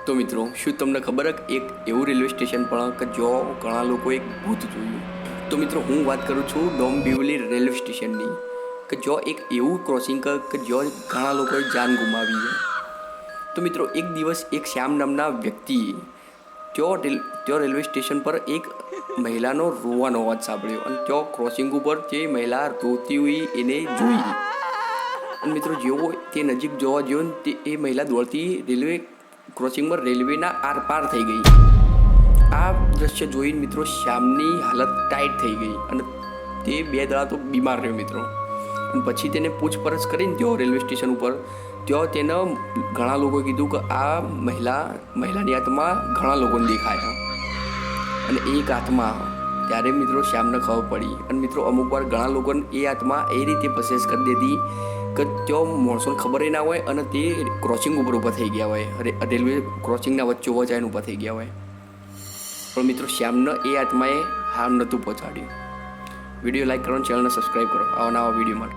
તો મિત્રો, શું તમને ખબર એક એવું રેલવે સ્ટેશન પણ કે જો ઘણા લોકો એક ભૂત જોયું? તો મિત્રો, હું વાત કરું છું ડોંબિવલી રેલવે સ્ટેશનની, કે જો એક એવું ક્રોસિંગ કે જો ઘણા લોકોએ જાન ગુમાવી છે. તો મિત્રો, એક દિવસ એક શ્યામ નામના વ્યક્તિએ ત્યાં રેલવે સ્ટેશન પર એક મહિલાનો રોવાનો અવાજ સાંભળ્યો અને ત્યાં ક્રોસિંગ ઉપર જે મહિલા રોતી હોય એને જોઈ. અને મિત્રો, જેવો તે નજીક જોવા ગયો ને તે એ મહિલા દોડતી રેલવે ક્રોસિંગમાં રેલવેના આરપાર થઈ ગઈ. આ દ્રશ્ય જોઈને મિત્રો શ્યામની હાલત ટાઈટ થઈ ગઈ અને તે 2 દાડા તો બીમાર રહ્યો મિત્રો. અને પછી તેને પૂછપરછ કરીને ત્યાં રેલવે સ્ટેશન ઉપર ત્યાં તેને ઘણા લોકોએ કીધું કે આ મહિલાની હાથમાં ઘણા લોકોને દેખાયા અને એક હાથમાં. ત્યારે મિત્રો શ્યામને ખબર પડી. અને મિત્રો અમુક વાર ઘણા લોકોને એ હાથમાં એ રીતે પ્રોસેસ કરી દેતી કે ત્યાં માણસોને ખબર ના હોય અને તે ક્રોસિંગ ઉપર ઊભા થઈ ગયા હોય, રેલવે ક્રોસિંગના વચ્ચોવચ આવીને ઊભા થઈ ગયા હોય. પણ મિત્રો શ્યામને એ હાથમાં એ હાર્મ નહોતું પહોંચાડ્યું. વિડીયો લાઈક કરો અને ચેનલને સબસ્ક્રાઈબ કરો આવા નવા વિડીયો માટે.